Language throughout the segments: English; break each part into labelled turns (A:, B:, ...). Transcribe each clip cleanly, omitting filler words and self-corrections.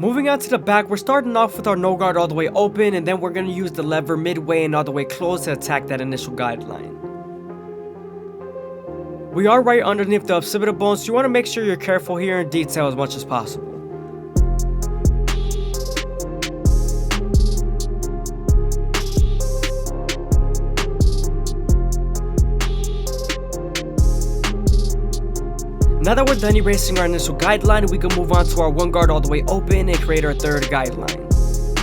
A: Moving on to the back, we're starting off with our no guard all the way open, and then we're going to use the lever midway and all the way closed to attack that initial guideline. We are right underneath the occipital bone, so you want to make sure you're careful here and detail as much as possible. Now that we're done erasing our initial guideline, we can move on to our one guard all the way open and create our third guideline.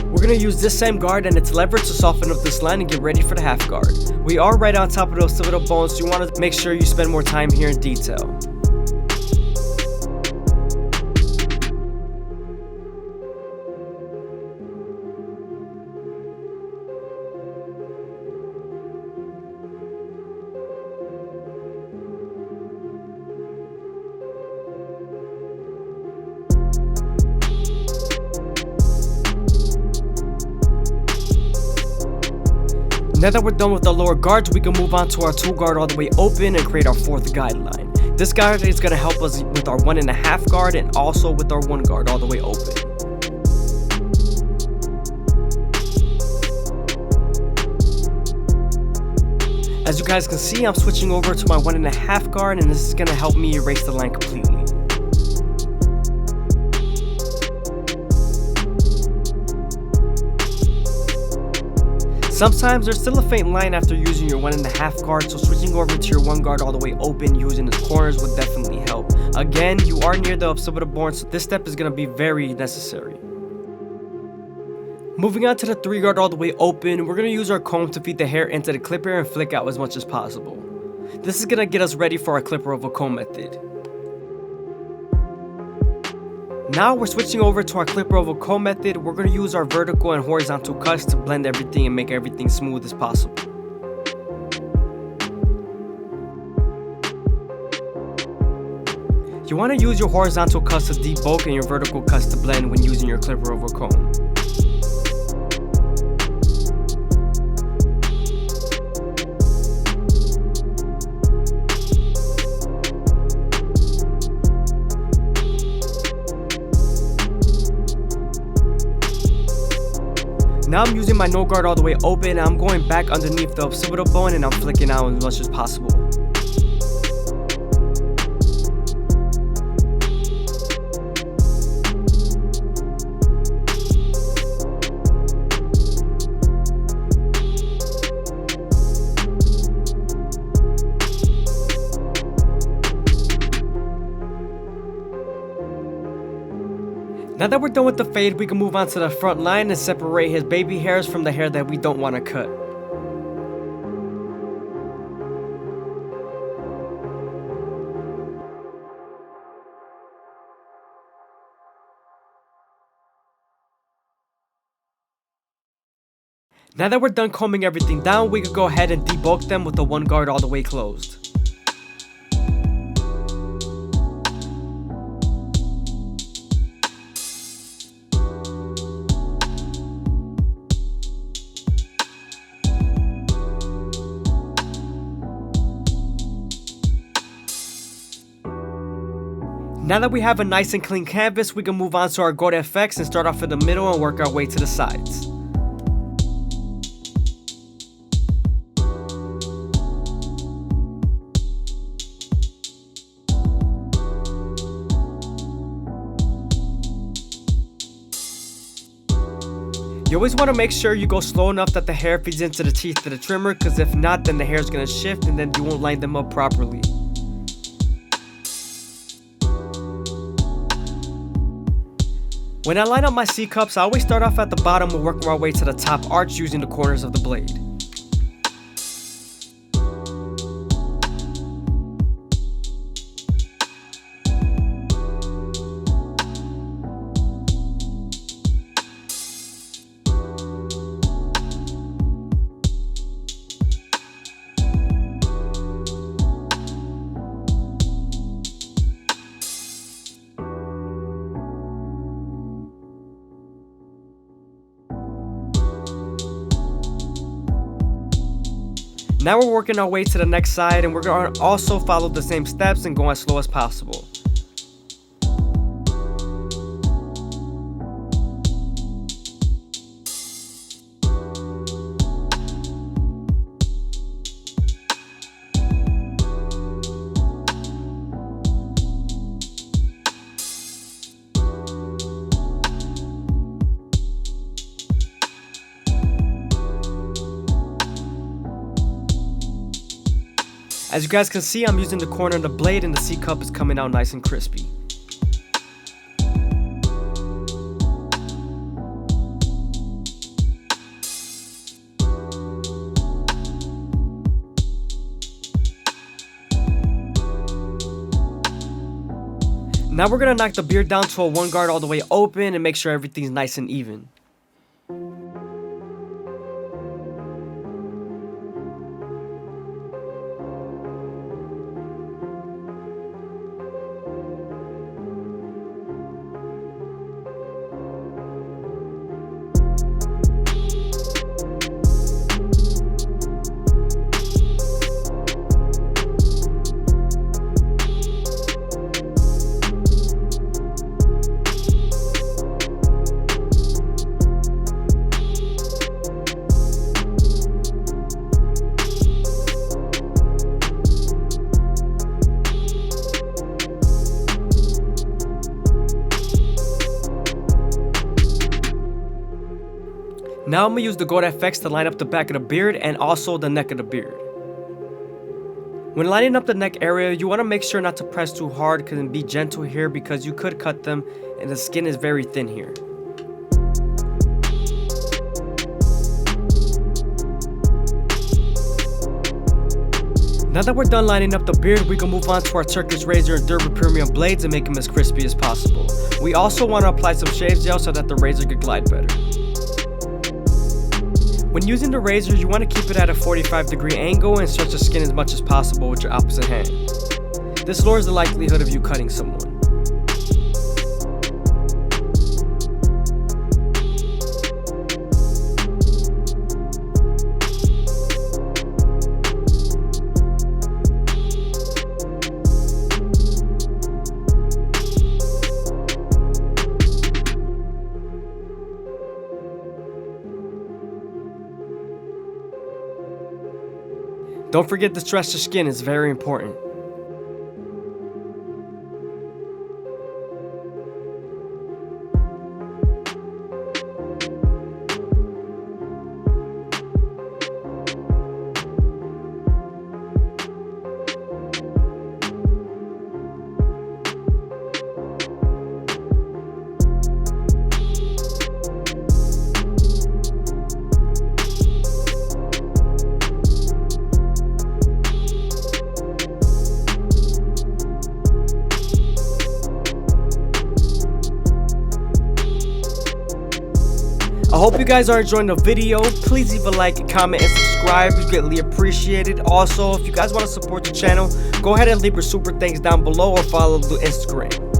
A: We're going to use this same guard and its lever to soften up this line and get ready for the half guard. We are right on top of the occipital bone, so you want to make sure you spend more time here in detail. Now that we're done with the lower guards, we can move on to our two guard all the way open and create our fourth guideline. This guard is going to help us with our 1.5 guard and also with our one guard all the way open. As you guys can see, I'm switching over to my 1.5 guard, and this is going to help me erase the line completely. Sometimes there's still a faint line after using your 1.5 guard, so switching over to your one guard all the way open using its corners would definitely help. Again, you are near the occipital bone, so this step is going to be very necessary. Moving on to the 3 guard all the way open, we're going to use our comb to feed the hair into the clipper and flick out as much as possible. This is going to get us ready for our clipper over comb method. Now we're switching over to our clipper over comb method. We're going to use our vertical and horizontal cuts to blend everything and make everything smooth as possible. You want to use your horizontal cuts to debulk and your vertical cuts to blend when using your clipper over comb. Now I'm using my no guard all the way open, and I'm going back underneath the occipital bone and I'm flicking out as much as possible. Now that we're done with the fade, we can move on to the front line and separate his baby hairs from the hair that we don't want to cut. Now that we're done combing everything down, we can go ahead and debulk them with the one guard all the way closed. Now that we have a nice and clean canvas, we can move on to our gold effects and start off in the middle and work our way to the sides. You always want to make sure you go slow enough that the hair feeds into the teeth of the trimmer, because if not, then the hair is going to shift and then you won't line them up properly. When I line up my C-cups, I always start off at the bottom and work my way to the top arch using the corners of the blade. Now we're working our way to the next side, and we're going to also follow the same steps and go as slow as possible. As you guys can see, I'm using the corner of the blade and the C-cup is coming out nice and crispy. Now we're gonna knock the beard down to a 1 guard all the way open and make sure everything's nice and even. Now I'm going to use the Gold FX to line up the back of the beard and also the neck of the beard. When lining up the neck area, you want to make sure not to press too hard and be gentle here because you could cut them and the skin is very thin here. Now that we're done lining up the beard, we can move on to our Turkish razor and Derby Premium blades and make them as crispy as possible. We also want to apply some shave gel so that the razor can glide better. When using the razor, you want to keep it at a 45-degree angle and stretch the skin as much as possible with your opposite hand. This lowers the likelihood of you cutting someone. Don't forget to stretch the skin, it's very important. I hope you guys are enjoying the video. Please leave a like, comment, and subscribe. It's greatly appreciated. Also, if you guys want to support the channel, go ahead and leave your super thanks down below or follow the Instagram.